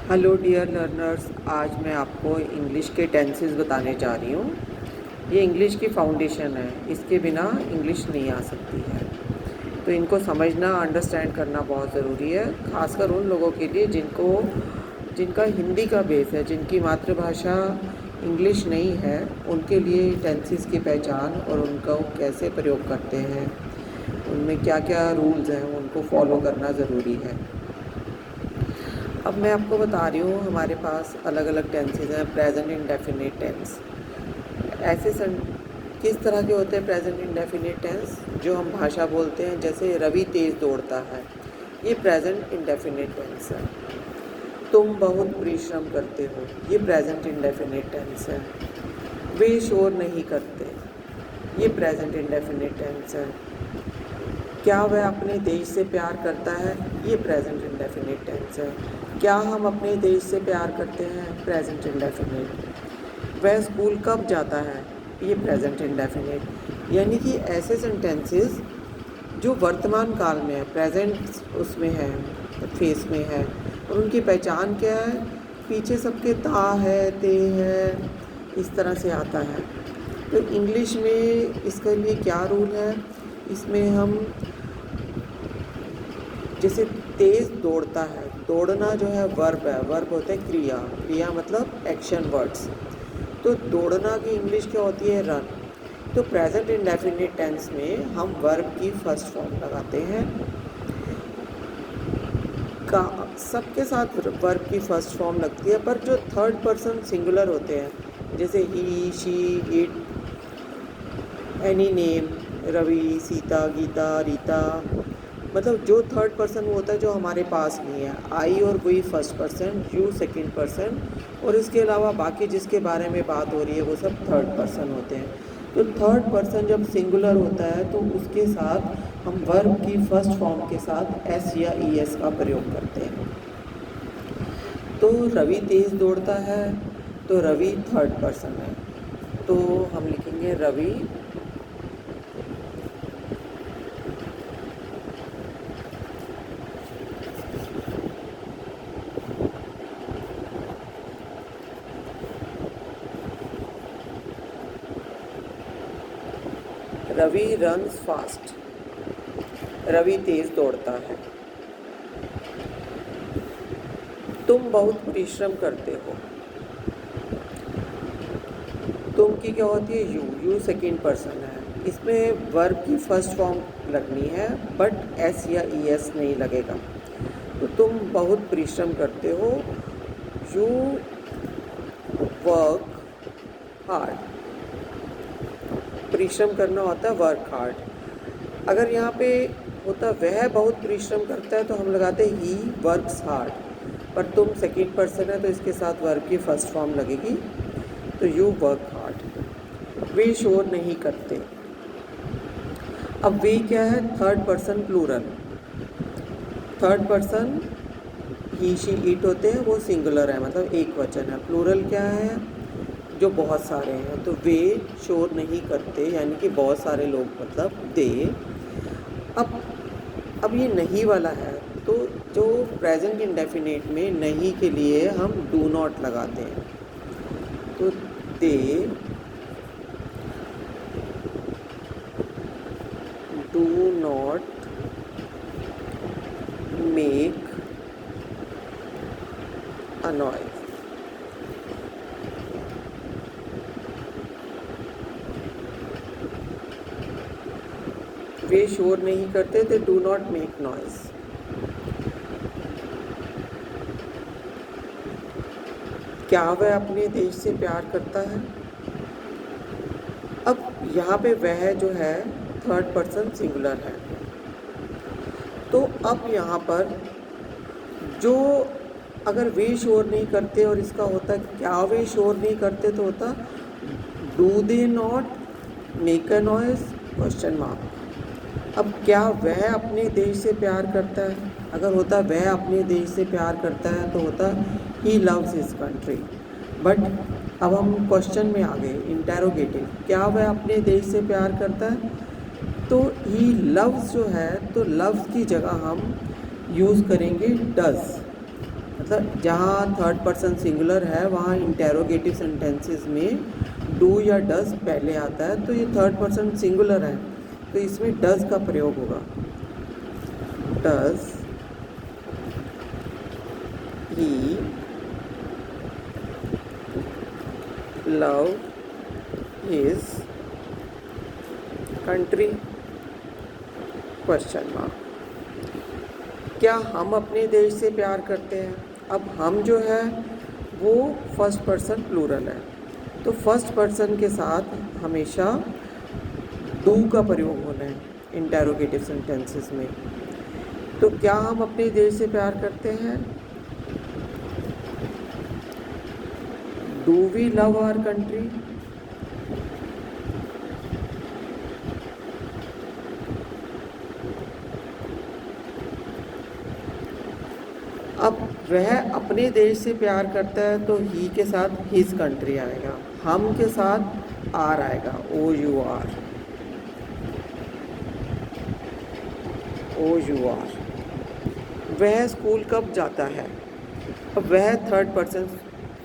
Hello dear learners, आज मैं आपको इंग्लिश के टेंसेस बताने जा रही हूँ। ये इंग्लिश की फाउंडेशन है, इसके बिना इंग्लिश नहीं आ सकती है। तो इनको समझना, अंडरस्टैंड करना बहुत ज़रूरी है, खासकर उन लोगों के लिए जिनका हिंदी का बेस है, जिनकी मातृभाषा इंग्लिश नहीं है। उनके लिए टेंसेस की पहचान और उनको कैसे प्रयोग करते हैं, उनमें क्या क्या रूल्स हैं, उनको फॉलो करना ज़रूरी है। अब मैं आपको बता रही हूँ, हमारे पास अलग अलग टेंसेज हैं। प्रेजेंट इंडेफिनिट टेंस ऐसे किस तरह के होते हैं? प्रेजेंट इंडेफिनिट टेंस जो हम भाषा बोलते हैं, जैसे रवि तेज़ दौड़ता है, ये प्रेजेंट इंडेफिनिट टेंस है। तुम बहुत परिश्रम करते हो, ये प्रेजेंट इंडेफिनिट टेंस है। वे शोर नहीं करते, ये प्रेजेंट इंडेफिनिट टेंस है। क्या वह अपने देश से प्यार करता है, ये प्रेजेंट इंडेफिनिट टेंस है। क्या हम अपने देश से प्यार करते हैं, प्रेजेंट इंडेफिनिट। वह स्कूल कब जाता है, ये प्रेजेंट इंडेफिनिट। यानी कि ऐसे सेंटेंसेस जो वर्तमान काल में है, प्रेजेंट उसमें है, फेस में है, और उनकी पहचान क्या है? पीछे सबके ता है, ते है, इस तरह से आता है। तो इंग्लिश में इसके लिए क्या रूल है? इसमें हम जैसे तेज़ दौड़ता है, दौड़ना जो है वर्ब है, वर्ब होता है क्रिया, क्रिया मतलब एक्शन वर्ड्स। तो दौड़ना की इंग्लिश क्या होती है? रन। तो प्रेजेंट इंडेफिनिट टेंस में हम वर्ब की फर्स्ट फॉर्म लगाते हैं। का सबके साथ वर्ब की फर्स्ट फॉर्म लगती है, पर जो थर्ड पर्सन सिंगुलर होते हैं, जैसे he, she, it, any name, Ravi, Sita, Gita, Rita, मतलब जो थर्ड पर्सन वो होता है जो हमारे पास नहीं है। आई और we first person, you second person, और इसके अलावा बाकी जिसके बारे में बात हो रही है वो सब थर्ड पर्सन होते हैं। तो थर्ड पर्सन जब सिंगुलर होता है तो उसके साथ हम वर्ब की फर्स्ट फॉर्म के साथ एस या ई एस का प्रयोग करते हैं। तो रवि तेज़ दौड़ता है, तो रवि थर्ड पर्सन है, तो हम लिखेंगे रवि रवि रन्स फास्ट, रवि तेज़ दौड़ता है। तुम बहुत परिश्रम करते हो, तुम की क्या होती है? यू, यू सेकेंड पर्सन है। इसमें वर्ब की फर्स्ट फॉर्म लगनी है, बट एस या ई एस नहीं लगेगा। तो तुम बहुत परिश्रम करते हो, यू वर्क हार्ड। परिश्रम करना होता है वर्क हार्ड। अगर यहाँ पे होता वह बहुत परिश्रम करता है तो हम लगाते हैं ही वर्क्स हार्ड, पर तुम सेकेंड पर्सन है तो इसके साथ वर्ब की फर्स्ट फॉर्म लगेगी, तो यू वर्क हार्ड। वे शोर नहीं करते। अब वे क्या है? Third person plural. Third person he, she, it होते हैं, वो सिंगुलर है, मतलब एक वचन है। प्लूरल क्या है? जो बहुत सारे हैं। तो वे शोर नहीं करते, यानी कि बहुत सारे लोग, मतलब दे। अब ये नहीं वाला है, तो जो प्रेजेंट इंडेफिनिट में नहीं के लिए हम डू नॉट लगाते हैं। तो they do not make a noise. वे शोर नहीं करते, they do not make noise. क्या वह अपने देश से प्यार करता है? अब यहाँ पे वह जो है थर्ड पर्सन सिंगुलर है, तो अब यहाँ पर जो अगर वे शोर नहीं करते और इसका होता क्या वे शोर नहीं करते, तो होता do they not make a noise, question mark. अब क्या वह अपने देश से प्यार करता है? अगर होता वह अपने देश से प्यार करता है तो होता he loves his country. But अब हम क्वेश्चन में आ गए, इंटेरोगेटिव। क्या वह अपने देश से प्यार करता है? तो ही लव्स जो है, तो लव्स की जगह हम यूज़ करेंगे डज़। मतलब जहाँ थर्ड पर्सन सिंगुलर है वहाँ इंटेरोगेटिव सेंटेंसेस में डू या डज पहले आता है, तो ये थर्ड पर्सन सिंगुलर है तो इसमें डज का प्रयोग होगा। Does he love his country? Question mark. क्या हम अपने देश से प्यार करते हैं? अब हम जो है वो फर्स्ट पर्सन प्लूरल है, तो फर्स्ट पर्सन के साथ हमेशा डू का प्रयोग होना है इंटेरोगेटिव सेंटेंसेस में। तो क्या हम अपने देश से प्यार करते हैं? Do we love our country? अब वह अपने देश से प्यार करता है तो ही के साथ हिज कंट्री आएगा, हम के साथ आर आएगा, O U R, O U R. वह स्कूल कब जाता है? अब वह थर्ड पर्सन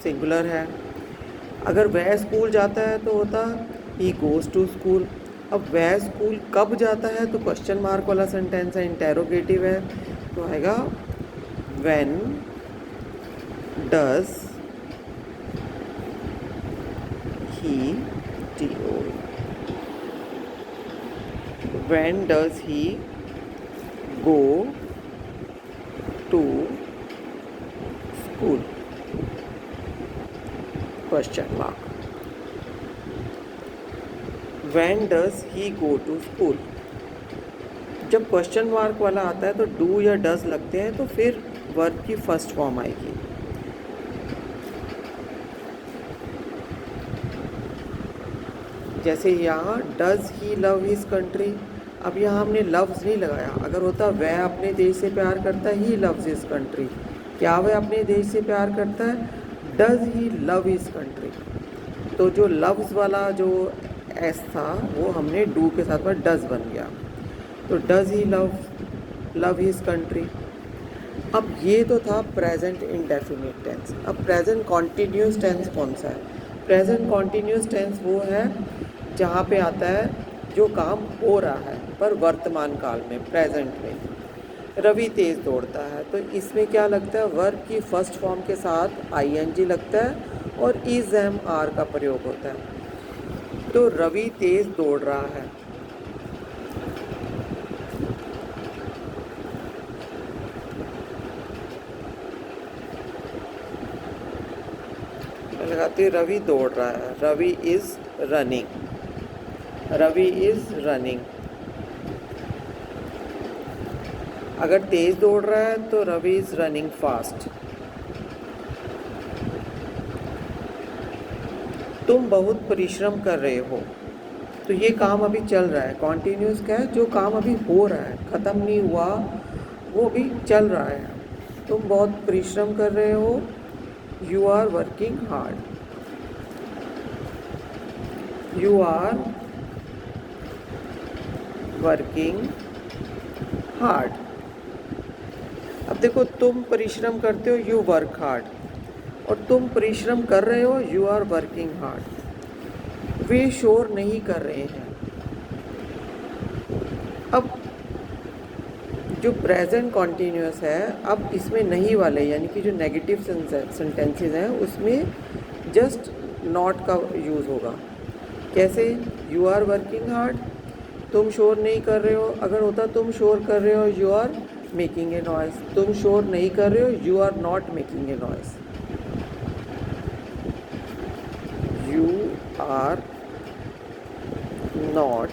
सिंगुलर है, अगर वह स्कूल जाता है तो होता ही गोज़ टू स्कूल। अब वह स्कूल कब जाता है तो क्वेश्चन मार्क वाला सेंटेंस है, इंटेरोगेटिव है, तो आएगा when does he when does he go to school? Question mark. When does he go to school? जब क्वेश्चन मार्क वाला आता है तो डू या डज लगते हैं तो फिर वर्ब की फर्स्ट फॉर्म आएगी। जैसे यहाँ does he love his country, अब यहाँ हमने लव्स नहीं लगाया, अगर होता वह अपने देश से प्यार करता है ही लव्स हिज कंट्री, क्या वह अपने देश से प्यार करता है? Does he love his country. तो जो लव्स वाला जो एस था वो हमने डू के साथ में डज बन गया, तो does he love his country. अब ये तो था प्रेजेंट इंडेफिनिट टेंस। अब प्रेजेंट कॉन्टीन्यूस टेंस कौन सा है? प्रेजेंट कॉन्टीन्यूस टेंस वो है जहाँ पे आता है जो काम हो रहा है पर वर्तमान काल में, प्रेजेंट में। रवि तेज दौड़ता है, तो इसमें क्या लगता है? वर्ब की फर्स्ट फॉर्म के साथ आईएनजी लगता है और इज एम आर का प्रयोग होता है। तो रवि तेज दौड़ रहा है, लगाते रवि दौड़ रहा है, Ravi is running, Ravi is running. अगर तेज दौड़ रहा है तो रवि इज रनिंग फास्ट। तुम बहुत परिश्रम कर रहे हो, तो ये काम अभी चल रहा है, कॉन्टीन्यूस का है, जो काम अभी हो रहा है, ख़त्म नहीं हुआ, वो भी चल रहा है। तुम बहुत परिश्रम कर रहे हो, you are working hard, you are working hard। अब देखो तुम परिश्रम करते हो, you work hard, और तुम परिश्रम कर रहे हो, you are working hard। वे शोर नहीं कर रहे हैं। अब जो प्रेजेंट कॉन्टीन्यूस है, अब इसमें नहीं वाले यानी कि जो नेगेटिव सेंटेंसेस हैं उसमें जस्ट नॉट का यूज़ होगा। कैसे? यू आर वर्किंग हार्ड, तुम शोर नहीं कर रहे हो, अगर होता तुम शोर कर रहे हो, you are making a noise, तुम शोर नहीं कर रहे हो, you are not making a noise. You are not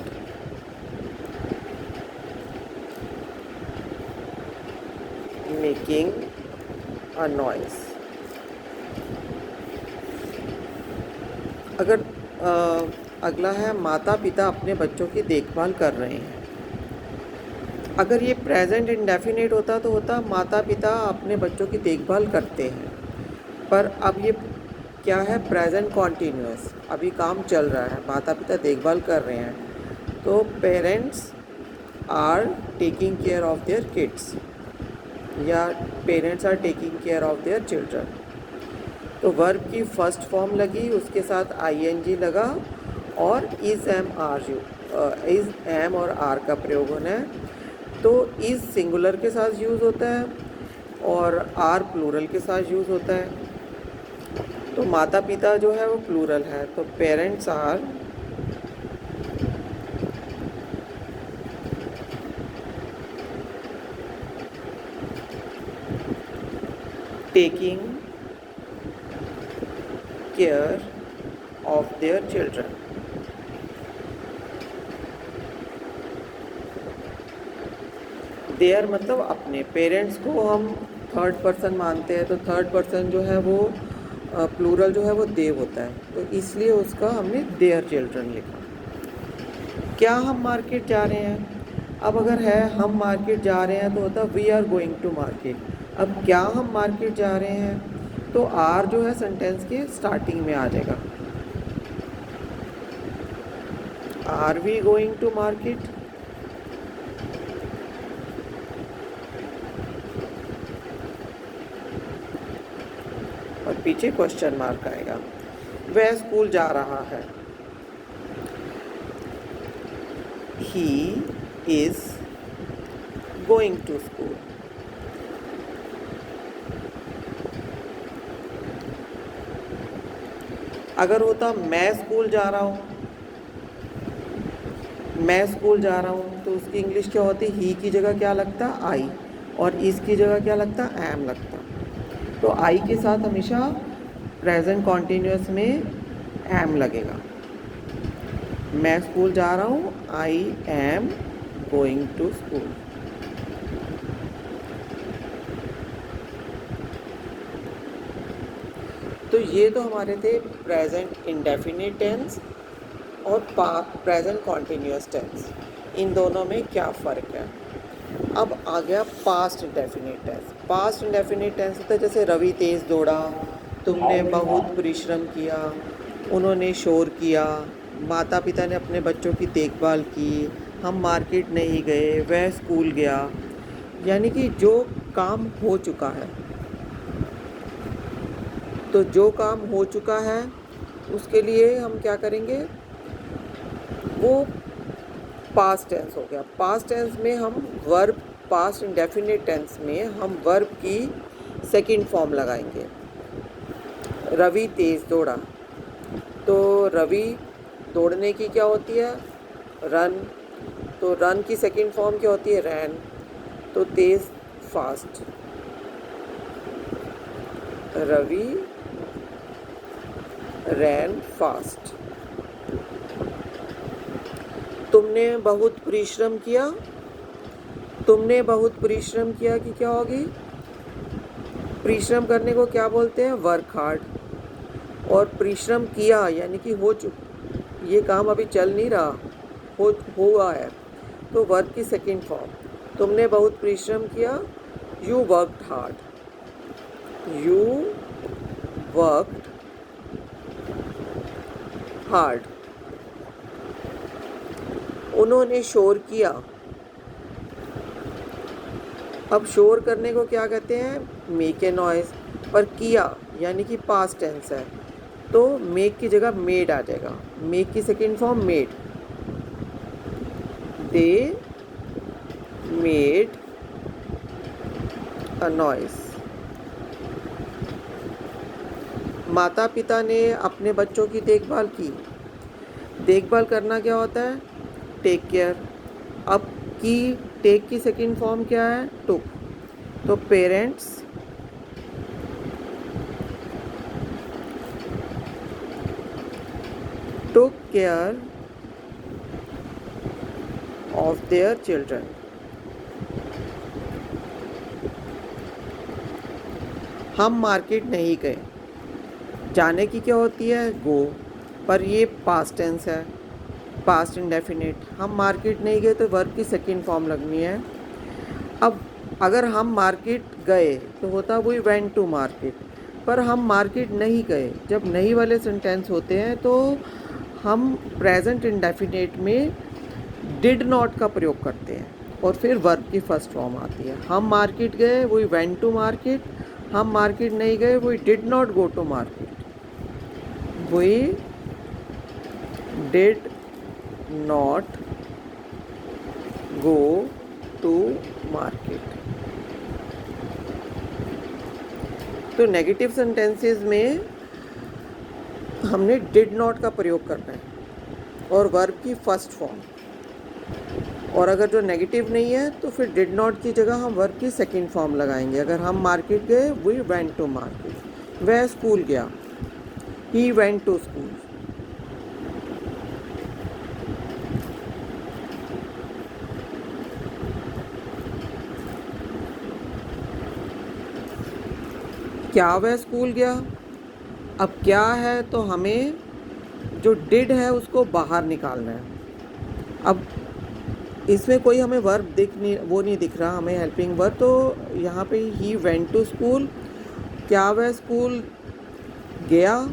making a noise. अगर अगला है माता पिता अपने बच्चों की देखभाल कर रहे हैं। अगर ये प्रेजेंट इंडेफिनिट होता तो होता माता पिता अपने बच्चों की देखभाल करते हैं, पर अब ये क्या है? प्रेजेंट कॉन्टीन्यूअस, अभी काम चल रहा है, माता पिता देखभाल कर रहे हैं, तो parents are taking care of their kids. या parents are taking care of their children. तो वर्ब की फर्स्ट फॉर्म लगी, उसके साथ आईएनजी लगा और इज़ एम और आर का प्रयोग होना है। तो इज़ सिंगुलर के साथ यूज़ होता है और आर प्लूरल के साथ यूज़ होता है। तो माता पिता जो है वो प्लूरल है, तो parents are taking care of their children. Their मतलब अपने, पेरेंट्स को हम थर्ड पर्सन मानते हैं, तो थर्ड पर्सन जो है वो प्लूरल जो है वो दे होता है, तो इसलिए उसका हमने देयर चिल्ड्रन लिखा। क्या हम मार्केट जा रहे हैं? अब अगर है हम मार्केट जा रहे हैं तो होता we are going to market. अब क्या हम मार्केट जा रहे हैं, तो आर जो है सेंटेंस के स्टार्टिंग में आ जाएगा। Are we going to market? और पीछे क्वेश्चन मार्क आएगा। वह स्कूल जा रहा है, he is going to school. अगर होता मैं स्कूल जा रहा हूँ, मैं स्कूल जा रहा हूँ, तो उसकी इंग्लिश क्या होती? ही की जगह क्या लगता? आई, और इसकी जगह क्या लगता? एम लगता। तो आई के साथ हमेशा प्रेजेंट कॉन्टिन्यूअस में एम लगेगा। मैं स्कूल जा रहा हूँ, I am going to school. तो ये तो हमारे थे प्रेजेंट इंडेफिनिट टेंस और प्रेजेंट कॉन्टिन्यूअस टेंस। इन दोनों में क्या फ़र्क है? अब आ गया past indefinite tense. Past indefinite tense होता है जैसे रवि तेज दौड़ा, तुमने बहुत परिश्रम किया, उन्होंने शोर किया, माता पिता ने अपने बच्चों की देखभाल की, हम मार्केट नहीं गए, वह स्कूल गया। यानी कि जो काम हो चुका है, तो जो काम हो चुका है उसके लिए हम क्या करेंगे? वो पास्ट टेंस हो गया। पास्ट टेंस में हम वर्ब, पास्ट इंडेफिनिट टेंस में हम वर्ब की सेकंड फॉर्म लगाएंगे। रवि तेज दौड़ा, तो रवि दौड़ने की क्या होती है? रन। तो रन की सेकंड फॉर्म क्या होती है? रैन। तो तेज फास्ट। रवि रैन फास्ट। तुमने बहुत परिश्रम किया, तुमने बहुत परिश्रम किया कि क्या होगी? परिश्रम करने को क्या बोलते हैं? Work hard. और परिश्रम किया यानी कि ये काम अभी चल नहीं रहा, हुआ है, तो वर्क की सेकंड फॉर्म। तुमने बहुत परिश्रम किया, you worked hard. You worked hard. उन्होंने शोर किया। अब शोर करने को क्या कहते हैं? Make a noise. पर किया यानी कि पास्ट टेंस है, तो मेक की जगह मेड आ जाएगा। मेक की second form made. They made a noise. माता पिता ने अपने बच्चों की देखभाल की। देखभाल करना क्या होता है? Take care. अब की टेक की सेकंड फॉर्म क्या है? टुक। तो parents took care of their children. हम मार्केट नहीं गए। जाने की क्या होती है? गो। पर ये पास्ट टेंस है, पास्ट इंडेफिनिट। हम मार्केट नहीं गए तो वर्ब की सेकंड फॉर्म लगनी है। अब अगर हम मार्केट गए तो होता वही वेंट टू मार्केट, पर हम मार्केट नहीं गए। जब नहीं वाले सेंटेंस होते हैं तो हम प्रेजेंट इंडेफिनिट में डिड नॉट का प्रयोग करते हैं। और फिर वर्ब की फर्स्ट फॉर्म आती है। हम मार्केट गए, वी वेंट टू मार्केट। हम मार्केट नहीं गए, we did not go to market. We did not go to market. तो नेगेटिव सेंटेंसेस में हमने डिड नॉट का प्रयोग करना है और वर्ब की फर्स्ट फॉर्म। और अगर जो नेगेटिव नहीं है तो फिर डिड नॉट की जगह हम वर्ब की सेकंड फॉर्म लगाएंगे। अगर हम मार्केट गए, वी वेंट टू मार्केट। वह स्कूल गया, ही वेंट टू स्कूल। क्या वह स्कूल गया? अब क्या है तो हमें जो डिड है उसको बाहर निकालना है। अब इसमें कोई हमें वर्ब नहीं दिख रहा हमें, हेल्पिंग वर्ब। तो यहाँ पे ही वेंट टू स्कूल, क्या वह स्कूल गया,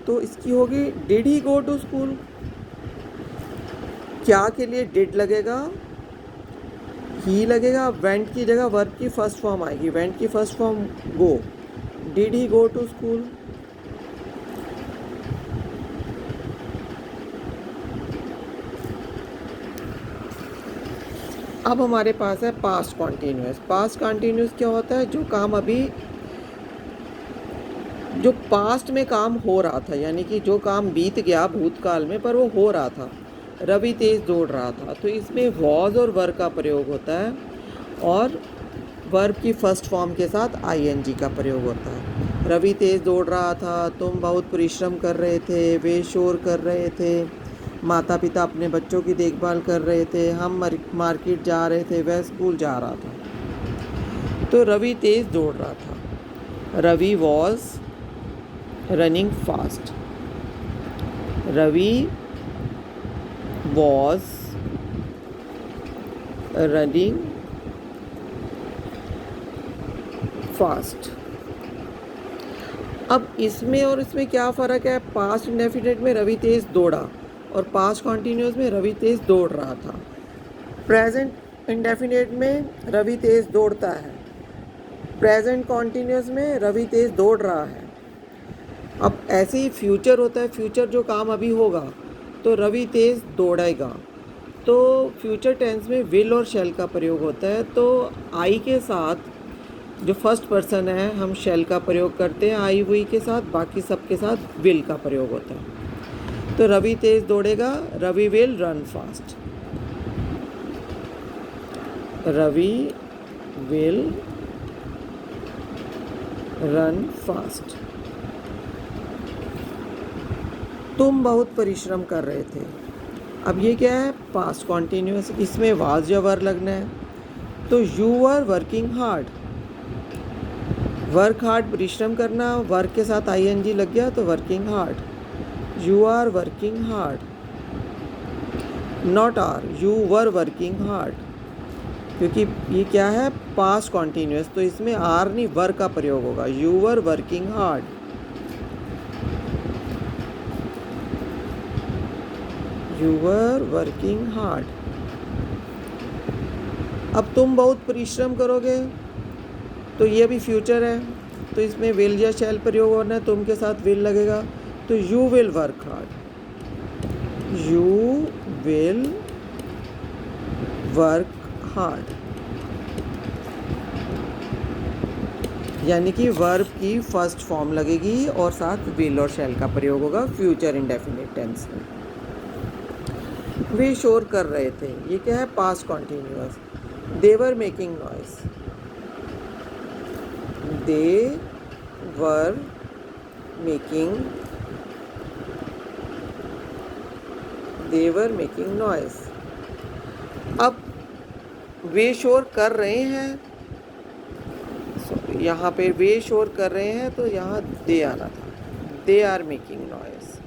तो इसकी होगी did he go to school. क्या के लिए डिड लगेगा, ही लगेगा। वेंट की जगह वर्ब की फर्स्ट फॉर्म आएगी। वेंट की first form go, did he go to school. अब हमारे पास है पास्ट कॉन्टिन्यूस। पास्ट कॉन्टिन्यूस क्या होता है? जो काम अभी, जो पास्ट में काम हो रहा था, यानी कि जो काम बीत गया भूतकाल में पर वो हो रहा था। रवि तेज दौड़ रहा था, तो इसमें वॉज और वर का प्रयोग होता है और वर्ब की फर्स्ट फॉर्म के साथ आईएनजी का प्रयोग होता है। रवि तेज दौड़ रहा था, तुम बहुत परिश्रम कर रहे थे, वे शोर कर रहे थे, माता पिता अपने बच्चों की देखभाल कर रहे थे, हम मार्केट जा रहे थे, वह स्कूल जा रहा था। तो रवि तेज दौड़ रहा था। Ravi was running fast. Ravi was running fast. अब इसमें और इसमें क्या फ़र्क है? पास्ट इंडेफिनिट में रवि तेज दौड़ा और पास्ट कॉन्टिन्यूस में रवि तेज दौड़ रहा था। प्रेजेंट इंडेफिनिट में रवि तेज दौड़ता है, प्रेजेंट कॉन्टिन्यूस में रवि तेज दौड़ रहा है। अब ऐसे ही फ्यूचर होता है, फ्यूचर जो काम अभी होगा तो रवि तेज दौड़ेगा। तो फ्यूचर टेंस में विल और शैल का प्रयोग होता है। तो आई के साथ जो फर्स्ट पर्सन है हम शैल का प्रयोग करते हैं आई हुई के साथ, बाकी सब के साथ विल का प्रयोग होता है। तो रवि तेज दौड़ेगा, Ravi will run fast. Ravi will run fast. तुम बहुत परिश्रम कर रहे थे। अब ये क्या है? Past continuous. इसमें वाज या वर लगना है। तो you were working hard. Work hard परिश्रम करना, वर्क के साथ आईएनजी लग गया तो working hard. You are working hard, not are, you were working hard, क्योंकि ये क्या है? Past continuous. तो इसमें आर नहीं वर का प्रयोग होगा। You were working hard. You were working hard. अब तुम बहुत परिश्रम करोगे, तो ये भी फ्यूचर है, तो इसमें विल या शैल प्रयोग होना है। तुम के साथ विल लगेगा तो you will work hard. You will work hard, यानी कि वर्ब की फर्स्ट फॉर्म लगेगी और साथ विल और शैल का प्रयोग होगा फ्यूचर इंडेफिनिट टेंस में। वे शोर कर रहे थे, ये क्या है? Past continuous. They were making noise. They were making noise. अब वे शोर कर रहे हैं, यहाँ पे वे शोर कर रहे हैं तो यहाँ दे आना था। They are making noise.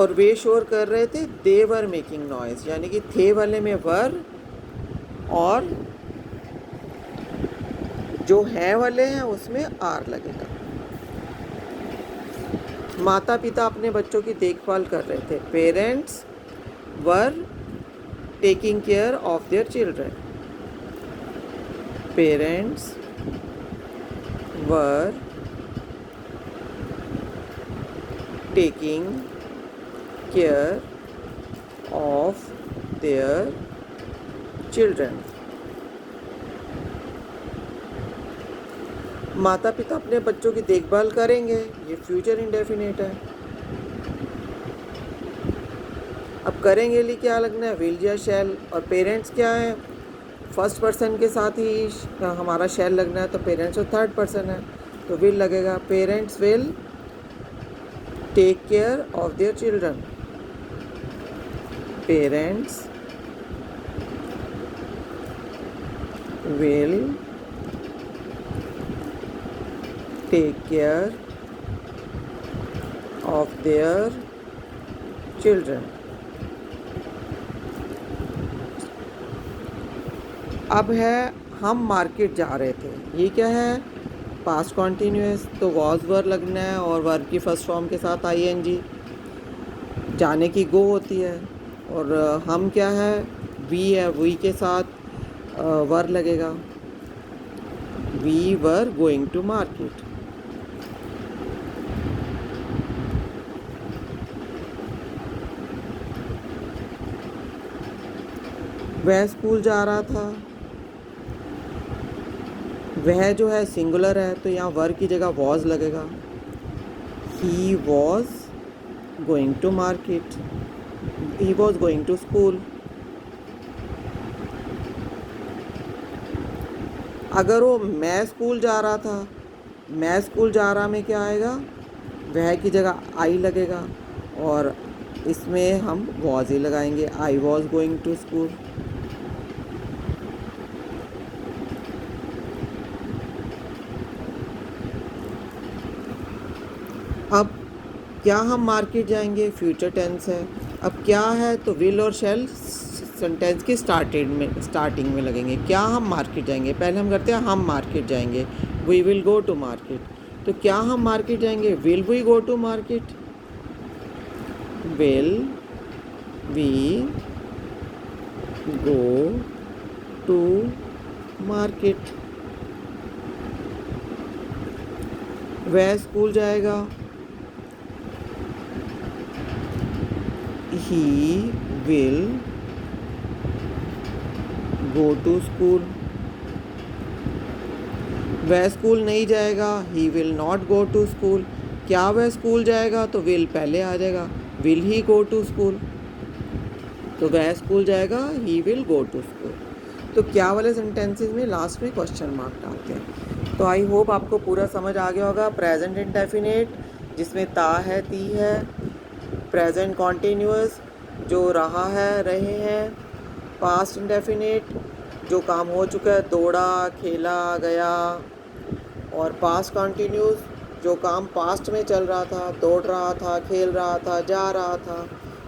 और वे शोर कर रहे थे, दे वर मेकिंग नॉइस, यानी कि थे वाले में वर और जो है वाले हैं उसमें आर लगेगा। माता पिता अपने बच्चों की देखभाल कर रहे थे। Parents were taking care of their children. Parents were taking care of their children. माता पिता अपने बच्चों की देखभाल करेंगे, ये फ्यूचर इंडेफिनिट है। अब करेंगे लिए क्या लगना है, विल या शैल। और पेरेंट्स क्या है, फर्स्ट पर्सन के साथ ही हमारा शैल लगना है, तो पेरेंट्स तो थर्ड पर्सन है, तो विल लगेगा। Parents will take care of their children. Parents will take care of their children. अब है हम मार्केट जा रहे थे, ये क्या है, पास्ट कॉन्टीन्यूअस, तो वॉज वर लगना है और वर्ब की फर्स्ट फॉर्म के साथ आईएनजी। जाने की गो होती है, और हम क्या है, वी है, वी के साथ वर लगेगा। We were going to market. वह स्कूल जा रहा था, वह जो है सिंगुलर है, तो यहाँ वर की जगह वॉज लगेगा। He was going to market. He was going to school. अगर वो मैं स्कूल जा रहा था, मैं स्कूल जा रहा में क्या आएगा, वह की जगह आई लगेगा, और इसमें हम वॉज ही लगाएंगे। I was going to school. अब क्या हम मार्केट जाएंगे, फ्यूचर टेंस है। अब क्या है, तो विल और शैल सेंटेंस की स्टार्टिंग में लगेंगे। क्या हम मार्केट जाएंगे, पहले हम करते हैं हम मार्केट जाएंगे, we will go to market. तो क्या हम मार्केट जाएंगे, will we go to market. Will we go to market. वह स्कूल जाएगा, he will go to school। वह स्कूल नहीं जाएगा, he will not go to school। क्या वह स्कूल जाएगा, तो will पहले आ जाएगा, will he go to school। तो वह स्कूल जाएगा, he will go to school। तो क्या वाले सेंटेंसेस में लास्ट में क्वेश्चन मार्क डालते हैं। तो आई होप आपको पूरा समझ आ गया होगा। प्रेजेंट इंडेफिनिट जिसमें ता है, ती है। प्रेजेंट कॉन्टीन्यूअस जो रहा है, रहे हैं। पास्ट इंडेफिनिट जो काम हो चुका है, दौड़ा, खेला, गया। और पास्ट कॉन्टीन्यूअस जो काम पास्ट में चल रहा था, दौड़ रहा था, खेल रहा था, जा रहा था।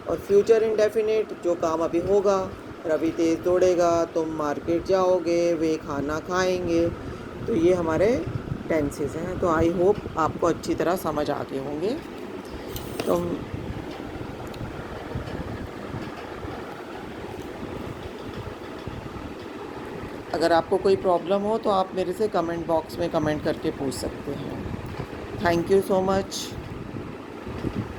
और फ्यूचर इंडेफिनिट जो काम अभी होगा, रवि तेज दौड़ेगा, तुम मार्केट जाओगे, वे खाना खाएंगे। तो ये हमारे टेंसेस हैं। तो आई होप आपको अच्छी तरह समझ आ गए होंगे। तो अगर आपको कोई प्रॉब्लम हो तो आप मेरे से कमेंट बॉक्स में कमेंट करके पूछ सकते हैं। Thank you so much.